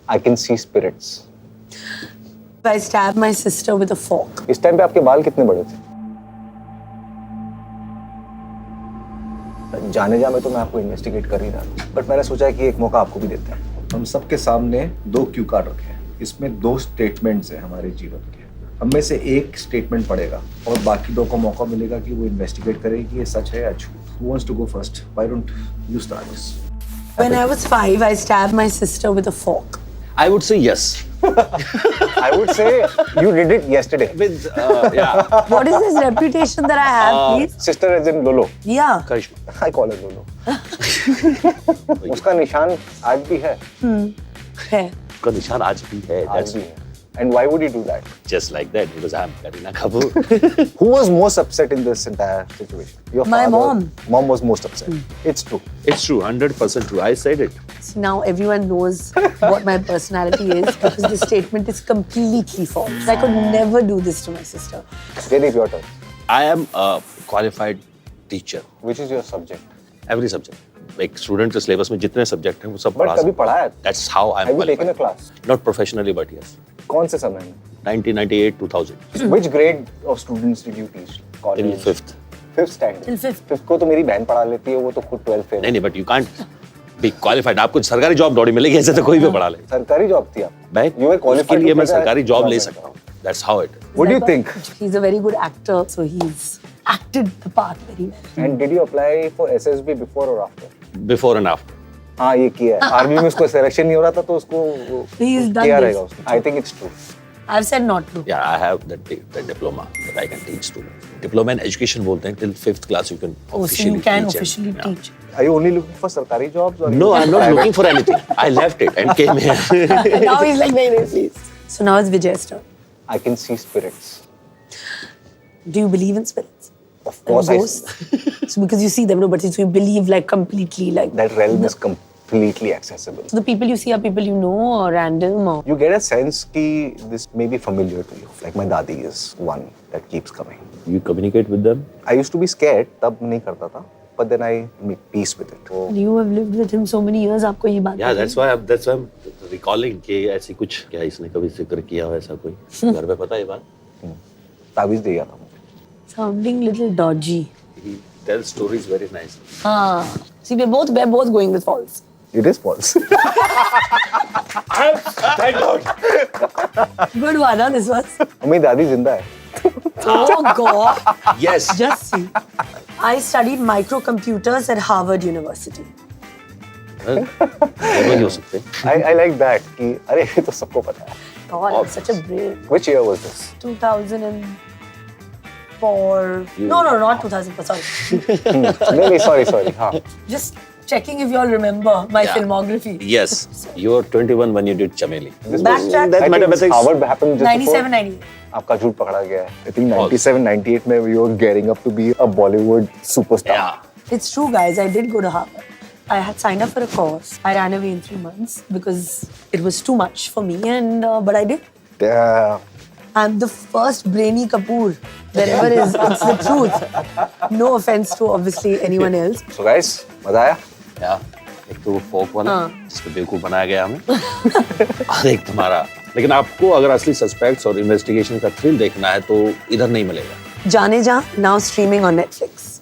I can see spirits. I stabbed my sister with a fork. इस time पे आपके बाल कितने बड़े थे? जाने जा में तो मैं आपको इन्वेस्टिगेट कर ही रहा था, बट मैंने सोचा कि एक मौका आपको भी देते हैं। हम सबके सामने 2 क्यू कार्ड रखे हैं। इसमें 2 स्टेटमेंट्स हैं हमारे जीवन के। हम में से एक स्टेटमेंट पड़ेगा और बाकी 2 को मौका मिलेगा कि वो इन्वेस्टिगेट करें कि ये सच है या झूठ। Who wants to go first? Why don't you start this? When I was 5, I stabbed my sister with a fork. I would say yes. I would say you did it yesterday. With yeah, What is this reputation that I have, please? Sister as in Lolo. Yeah. Karishma. I call her Lolo. उसका निशान आज भी है। है. उसका निशान आज भी है. आज That's भी है। And why would you do that? just like that because I'm Kareena Kapoor. Who was most upset in this entire situation? Your My father? mom. Mom was most upset. It's true. It's true, 100% true. I said it. So now everyone knows what my personality is because the statement is completely false. I could never do this to my sister. Jaideep, your turn. I am a qualified teacher. Which is your subject? Every subject. एक student के syllabus में जितने subject हैं वो सब But पढ़ा कभी सकता पढ़ा है? That's how I'm Have you taken a qualified. class? Not professionally, but yes. कौन से समय में? 1998, 2000. Which grade of students did you teach? College? Till 5th. 5th standard. Till 5th. 5th को तो मेरी बहन पढ़ा लेती है, वो तो खुद 12 फेल। नहीं नहीं, but you can't be qualified. आपको सरकारी जॉब दौड़ी मिलेगी ऐसे तो कोई भी पढ़ा ले. सरकारी जॉब थी आप? मैं You were qualified उसके लिए to मैं take a सरकारी जॉब ले job सकता हूँ. That's how it is. What do you think? He's a very good actor, so he's acted the part very well. And did you apply for SSB before or after? Before and after. हाँ ये किया है। Army में उसको selection नहीं हो रहा था तो उसको He's done किया this. रहेगा उसने। I think it's true. I've said not to. Yeah, I have that diploma that I can teach students. Diploma in education बोलते हैं till 5th class you can Oh, so officially you can teach. officially Yeah. teach. Are you only looking for सरकारी jobs or? No, I'm not looking for anything. I left it and came here. Now he's like, no, please. So now it's Vijay's turn. I can see spirits. Do you believe in spirits? Of course I And ghosts? So because you see them, no, but so you believe like completely like that realm is completely accessible. So the people you see are people you know or random or You get a sense कि this may be familiar to you. Like my dadi is one that keeps coming. You communicate with them? I used to be scared, तब नहीं करता था. But then I make peace with it. So, you have lived with him so many years. आपको ये बात Yeah, that's why I'm recalling कि ऐसी कुछ क्या इसने कभी जिक्र किया हो ऐसा कोई घर पे पता है ये बात? ताबीज दे दिया था मुझे. sounding little dodgy. He tells stories very nicely. हाँ. See, we're both going with false. It is false. Thank God. Good one, huh, this was. मेरी दादी जिंदा है. Oh God. Yes. Just see. I studied microcomputers at Harvard University. दोनों ही हो सकते हैं. I like that कि अरे ये तो सबको पता है. God, I'm such a brain. Which year was this? 2004. No, not 2004. Sorry. नहीं sorry. हाँ. Just checking if you all remember my Yeah. filmography. Yes. You were 21 when you did Chameli. This Backtrack. I think mathematics. Harvard happened just 97, before. 98. आपका झूठ पकड़ा गया है. I think 97, 98 में we were gearing up to be a Bollywood superstar. Yeah. It's true, guys. I did go to Harvard. I had signed up for a course. I ran away in 3 months because it was too much for me, and but I did. I'm the first brainy Kapoor there ever is. It's the truth. No offense to obviously anyone else. So guys, मजा आया? Yeah. एक तो वो फोक वाला जिसको बेवकूफ बनाया गया हमें और एक तुम्हारा. लेकिन आपको अगर असली सस्पेक्ट्स और इन्वेस्टिगेशन का थ्रिल देखना है तो इधर नहीं मिलेगा. Jaane Jaan now streaming on Netflix.